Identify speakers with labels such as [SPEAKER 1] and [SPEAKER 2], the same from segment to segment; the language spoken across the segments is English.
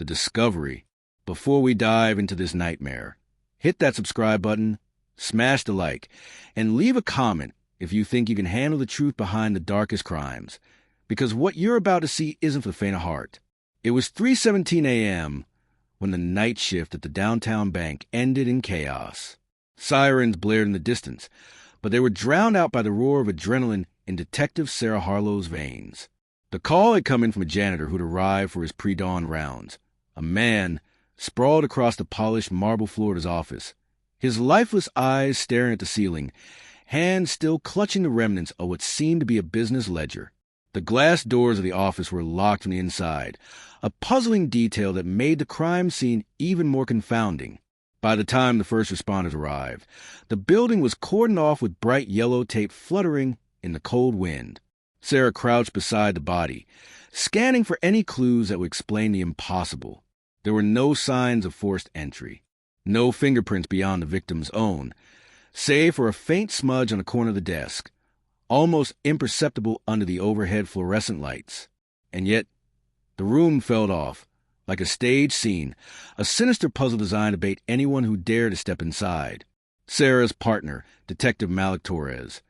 [SPEAKER 1] the discovery. Before we dive into this nightmare, hit that subscribe button, smash the like, and leave a comment if you think you can handle the truth behind the darkest crimes, because what you're about to see isn't for the faint of heart. It was 3:17 a.m. when the night shift at the downtown bank ended in chaos. Sirens blared in the distance, but they were drowned out by the roar of adrenaline in Detective Sarah Harlow's veins. The call had come in from a janitor who'd arrived for his pre-dawn rounds. A man sprawled across the polished marble floor of his office, his lifeless eyes staring at the ceiling, hands still clutching the remnants of what seemed to be a business ledger. The glass doors of the office were locked from the inside, a puzzling detail that made the crime scene even more confounding. By the time the first responders arrived, the building was cordoned off with bright yellow tape fluttering in the cold wind. Sarah crouched beside the body, scanning for any clues that would explain the impossible. There were no signs of forced entry, no fingerprints beyond the victim's own, save for a faint smudge on the corner of the desk, almost imperceptible under the overhead fluorescent lights. And yet, the room felt off, like a stage scene, a sinister puzzle designed to bait anyone who dared to step inside. Sarah's partner, Detective Malik Torres,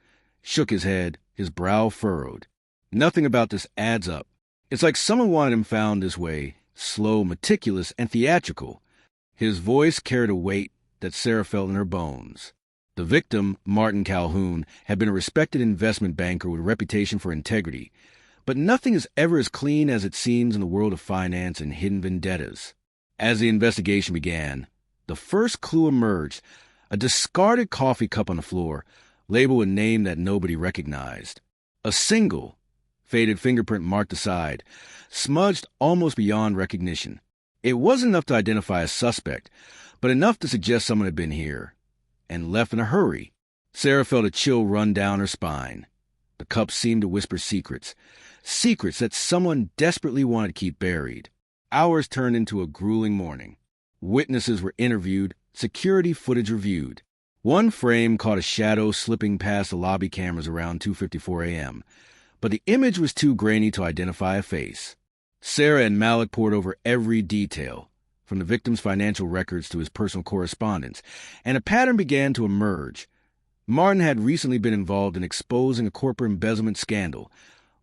[SPEAKER 1] shook his head, his brow furrowed. Nothing about this adds up. It's like someone wanted him found this way, slow, meticulous, and theatrical. His voice carried a weight that Sarah felt in her bones. The victim, Martin Calhoun, had been a respected investment banker with a reputation for integrity, but nothing is ever as clean as it seems in the world of finance and hidden vendettas. As the investigation began, the first clue emerged, a discarded coffee cup on the floor, labeled with a name that nobody recognized. A single, faded fingerprint marked the side, smudged almost beyond recognition. It wasn't enough to identify a suspect, but enough to suggest someone had been here, and left in a hurry. Sarah felt a chill run down her spine. The cup seemed to whisper secrets, secrets that someone desperately wanted to keep buried. Hours turned into a grueling morning. Witnesses were interviewed, security footage reviewed. One frame caught a shadow slipping past the lobby cameras around 2:54 a.m., but the image was too grainy to identify a face. Sarah and Malik pored over every detail, from the victim's financial records to his personal correspondence, and a pattern began to emerge. Martin had recently been involved in exposing a corporate embezzlement scandal,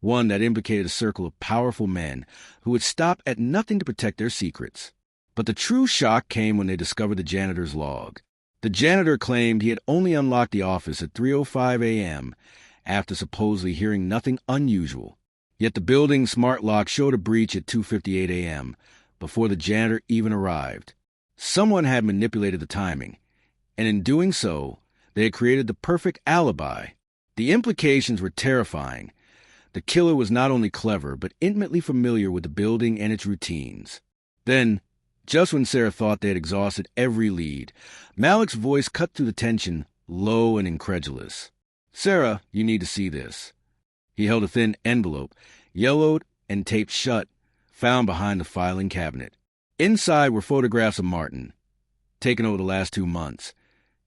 [SPEAKER 1] one that implicated a circle of powerful men who would stop at nothing to protect their secrets. But the true shock came when they discovered the janitor's log. The janitor claimed he had only unlocked the office at 3:05 a.m., after supposedly hearing nothing unusual. Yet the building's smart lock showed a breach at 2:58 a.m., before the janitor even arrived. Someone had manipulated the timing, and in doing so, they had created the perfect alibi. The implications were terrifying. The killer was not only clever, but intimately familiar with the building and its routines. Then, just when Sarah thought they had exhausted every lead, Malik's voice cut through the tension, low and incredulous. "Sarah, you need to see this." He held a thin envelope, yellowed and taped shut, found behind the filing cabinet. Inside were photographs of Martin, taken over the last 2 months,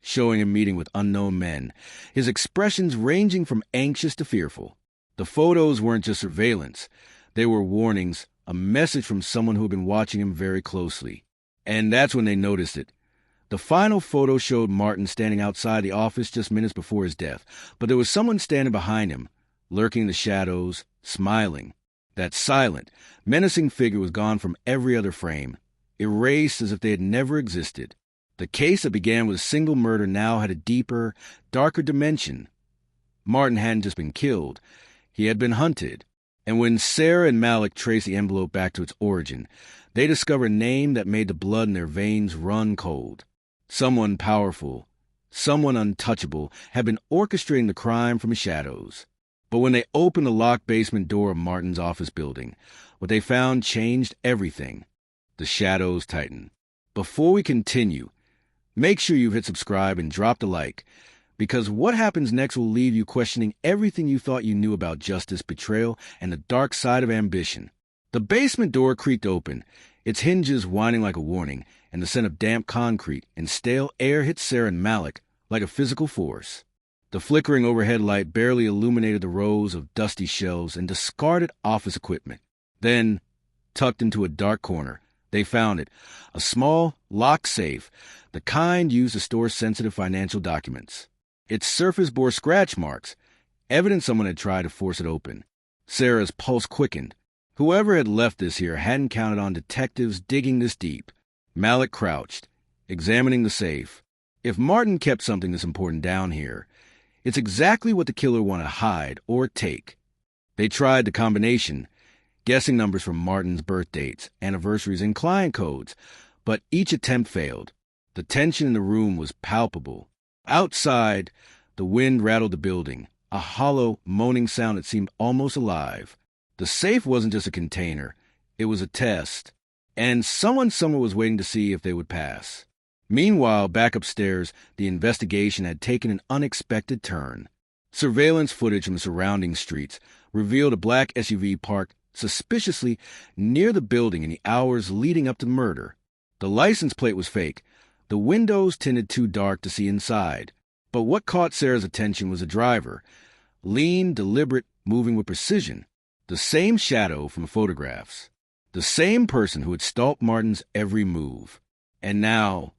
[SPEAKER 1] showing him meeting with unknown men, his expressions ranging from anxious to fearful. The photos weren't just surveillance. They were warnings, a message from someone who had been watching him very closely. And that's when they noticed it. The final photo showed Martin standing outside the office just minutes before his death, but there was someone standing behind him, lurking in the shadows, smiling. That silent, menacing figure was gone from every other frame, erased as if they had never existed. The case that began with a single murder now had a deeper, darker dimension. Martin hadn't just been killed, he had been hunted. And when Sarah and Malik traced the envelope back to its origin, they discovered a name that made the blood in their veins run cold. Someone powerful, someone untouchable, had been orchestrating the crime from the shadows. But when they opened the locked basement door of Martin's office building, what they found changed everything. The shadows tightened. Before we continue, make sure you've hit subscribe and dropped a like, because what happens next will leave you questioning everything you thought you knew about justice, betrayal, and the dark side of ambition. The basement door creaked open, its hinges whining like a warning, and the scent of damp concrete and stale air hit Sarah and Malik like a physical force. The flickering overhead light barely illuminated the rows of dusty shelves and discarded office equipment. Then, tucked into a dark corner, They found it, a small, locked safe, the kind used to store sensitive financial documents. Its surface bore scratch marks, evidence someone had tried to force it open. Sarah's pulse quickened. Whoever had left this here hadn't counted on detectives digging this deep. Malik crouched, examining the safe. If Martin kept something this important down here, it's exactly what the killer wanted to hide or take. They tried the combination, guessing numbers from Martin's birth dates, anniversaries, and client codes, but each attempt failed. The tension in the room was palpable. Outside, the wind rattled the building, a hollow, moaning sound that seemed almost alive. The safe wasn't just a container, it was a test, and someone somewhere was waiting to see if they would pass. Meanwhile, back upstairs, the investigation had taken an unexpected turn. Surveillance footage from the surrounding streets revealed a black SUV parked suspiciously near the building in the hours leading up to the murder. The license plate was fake, the windows tinted too dark to see inside. But what caught Sarah's attention was the driver, lean, deliberate, moving with precision. The same shadow from photographs. The same person who had stalked Martin's every move. And now,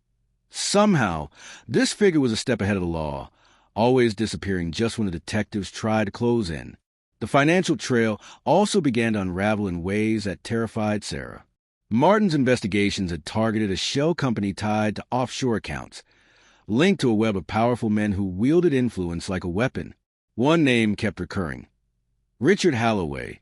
[SPEAKER 1] somehow, this figure was a step ahead of the law, always disappearing just when the detectives tried to close in. The financial trail also began to unravel in ways that terrified Sarah. Martin's investigations had targeted a shell company tied to offshore accounts, linked to a web of powerful men who wielded influence like a weapon. One name kept recurring. Richard Holloway,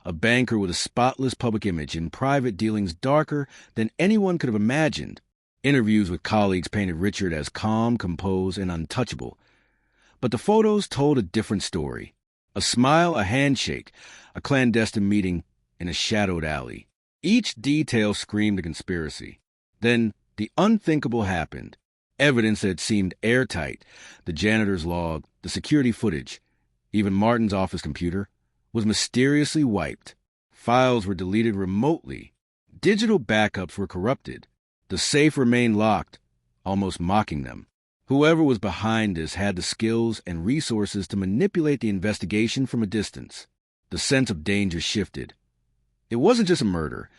[SPEAKER 1] a banker with a spotless public image and private dealings darker than anyone could have imagined. Interviews with colleagues painted Richard as calm, composed, and untouchable. But the photos told a different story. A smile, a handshake, a clandestine meeting in a shadowed alley. Each detail screamed a conspiracy. Then the unthinkable happened. Evidence that seemed airtight, the janitor's log, the security footage, even Martin's office computer, was mysteriously wiped. Files were deleted remotely. Digital backups were corrupted. The safe remained locked, almost mocking them. Whoever was behind this had the skills and resources to manipulate the investigation from a distance. The sense of danger shifted. It wasn't just a murder.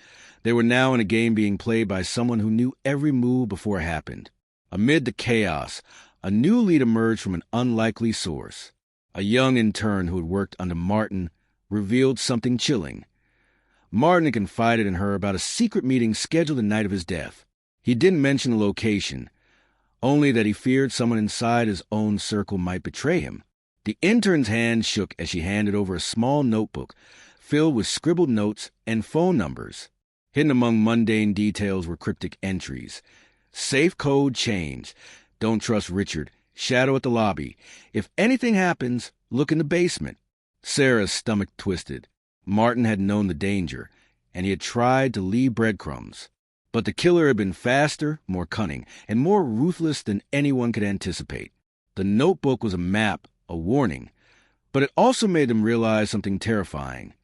[SPEAKER 1] They were now in a game being played by someone who knew every move before it happened. Amid the chaos, a new lead emerged from an unlikely source. A young intern who had worked under Martin revealed something chilling. Martin had confided in her about a secret meeting scheduled the night of his death. He didn't mention the location, only that he feared someone inside his own circle might betray him. The intern's hand shook as she handed over a small notebook filled with scribbled notes and phone numbers. Hidden among mundane details were cryptic entries. Safe code changed. Don't trust Richard. Shadow at the lobby. If anything happens, look in the basement. Sarah's stomach twisted. Martin had known the danger, and he had tried to leave breadcrumbs. But the killer had been faster, more cunning, and more ruthless than anyone could anticipate. The notebook was a map, a warning, but it also made them realize something terrifying.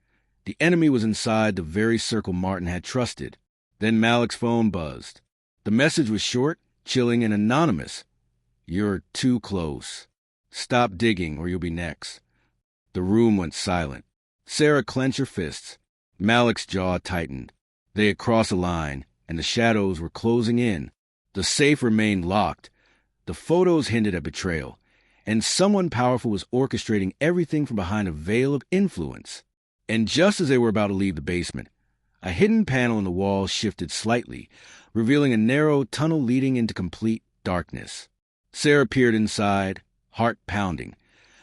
[SPEAKER 1] The enemy was inside the very circle Martin had trusted. Then Malik's phone buzzed. The message was short, chilling, and anonymous. You're too close. Stop digging or you'll be next. The room went silent. Sarah clenched her fists. Malik's jaw tightened. They had crossed a line, and the shadows were closing in. The safe remained locked. The photos hinted at betrayal, and someone powerful was orchestrating everything from behind a veil of influence. And just as they were about to leave the basement, a hidden panel in the wall shifted slightly, revealing a narrow tunnel leading into complete darkness. Sarah peered inside, heart pounding,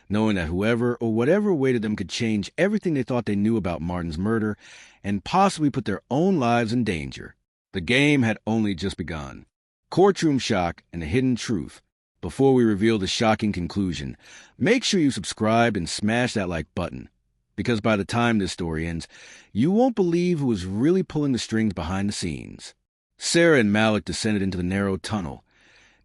[SPEAKER 1] knowing that whoever or whatever awaited them could change everything they thought they knew about Martin's murder and possibly put their own lives in danger. The game had only just begun. Courtroom shock and the hidden truth. Before we reveal the shocking conclusion, make sure you subscribe and smash that like button, because by the time this story ends, you won't believe who was really pulling the strings behind the scenes. Sarah and Malik descended into the narrow tunnel,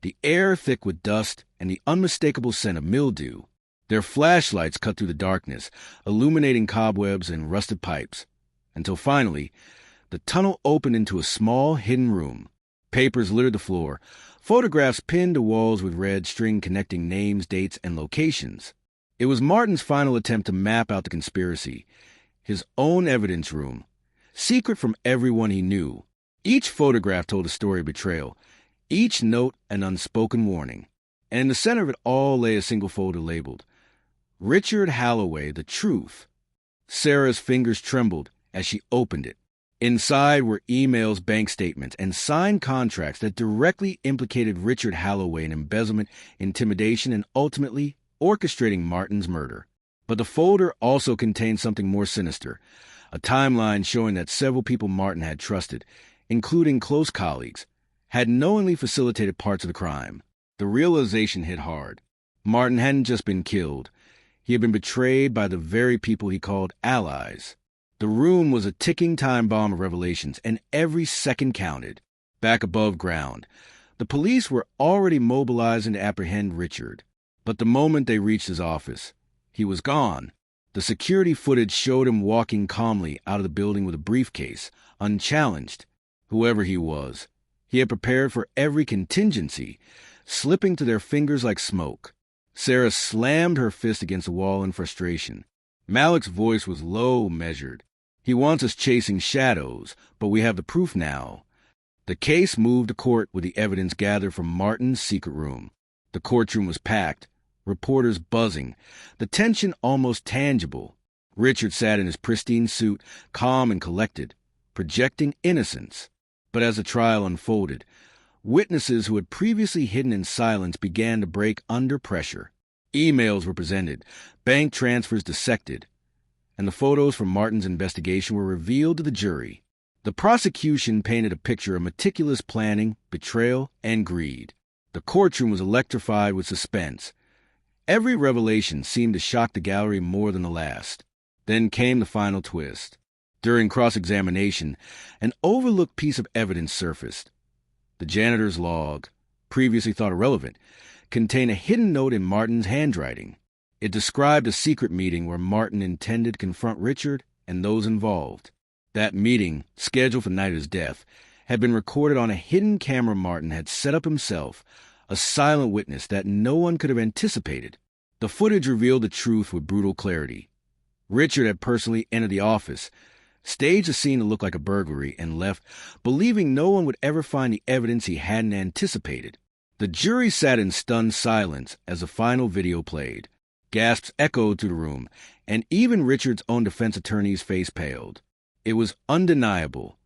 [SPEAKER 1] the air thick with dust and the unmistakable scent of mildew. Their flashlights cut through the darkness, illuminating cobwebs and rusted pipes, until finally, the tunnel opened into a small, hidden room. Papers littered the floor, photographs pinned to walls with red string connecting names, dates, and locations. It was Martin's final attempt to map out the conspiracy, his own evidence room, secret from everyone he knew, Each photograph told a story of betrayal, each note an unspoken warning. And in the center of it all lay a single folder labeled, Richard Holloway, The Truth. Sarah's fingers trembled as she opened it. Inside were emails, bank statements, and signed contracts that directly implicated Richard Holloway in embezzlement, intimidation, and ultimately orchestrating Martin's murder. But the folder also contained something more sinister, a timeline showing that several people Martin had trusted, including close colleagues, had knowingly facilitated parts of the crime. The realization hit hard. Martin hadn't just been killed. He had been betrayed by the very people he called allies. The room was a ticking time bomb of revelations, and every second counted. Back above ground, the police were already mobilizing to apprehend Richard. But the moment they reached his office, he was gone. The security footage showed him walking calmly out of the building with a briefcase, unchallenged. Whoever he was, he had prepared for every contingency, slipping to their fingers like smoke. Sarah slammed her fist against the wall in frustration. Malik's voice was low, measured. He wants us chasing shadows, but we have the proof now. The case moved to court with the evidence gathered from Martin's secret room. The courtroom was packed, reporters buzzing, the tension almost tangible. Richard sat in his pristine suit, calm and collected, projecting innocence. But as the trial unfolded, witnesses who had previously hidden in silence began to break under pressure. Emails were presented, bank transfers dissected, and the photos from Martin's investigation were revealed to the jury. The prosecution painted a picture of meticulous planning, betrayal, and greed. The courtroom was electrified with suspense. Every revelation seemed to shock the gallery more than the last. Then came the final twist. During cross-examination, an overlooked piece of evidence surfaced. The janitor's log, previously thought irrelevant, contained a hidden note in Martin's handwriting. It described a secret meeting where Martin intended to confront Richard and those involved. That meeting, scheduled for the night of his death, had been recorded on a hidden camera Martin had set up himself, a silent witness that no one could have anticipated. The footage revealed the truth with brutal clarity. Richard had personally entered the office, staged a scene to look like a burglary, and left, believing no one would ever find the evidence he hadn't anticipated. The jury sat in stunned silence as the final video played. Gasps echoed through the room, and even Richard's own defense attorney's face paled. It was undeniable.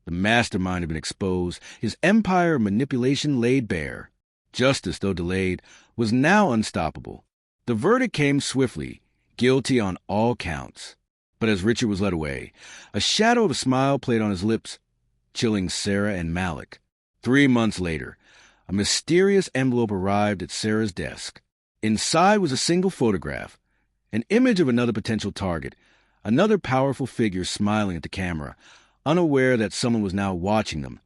[SPEAKER 1] The mastermind had been exposed, his empire of manipulation laid bare. Justice, though delayed, was now unstoppable. The verdict came swiftly, guilty on all counts. But as Richard was led away, a shadow of a smile played on his lips, chilling Sarah and Malik. 3 months later, a mysterious envelope arrived at Sarah's desk. Inside was a single photograph, an image of another potential target, another powerful figure smiling at the camera, unaware that someone was now watching them,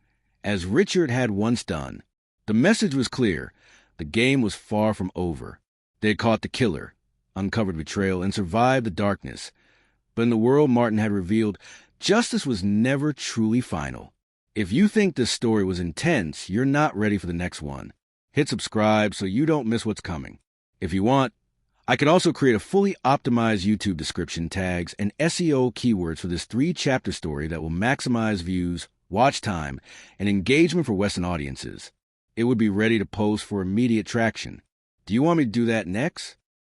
[SPEAKER 1] as Richard had once done. The message was clear. The game was far from over. They had caught the killer, uncovered betrayal, and survived the darkness. But in the world Martin had revealed, justice was never truly final. If you think this story was intense, you're not ready for the next one. Hit subscribe so you don't miss what's coming. If you want, I can also create a fully optimized YouTube description, tags, and SEO keywords for this 3-chapter story that will maximize views, watch time, and engagement for Western audiences. It would be ready to post for immediate traction. Do you want me to do that next?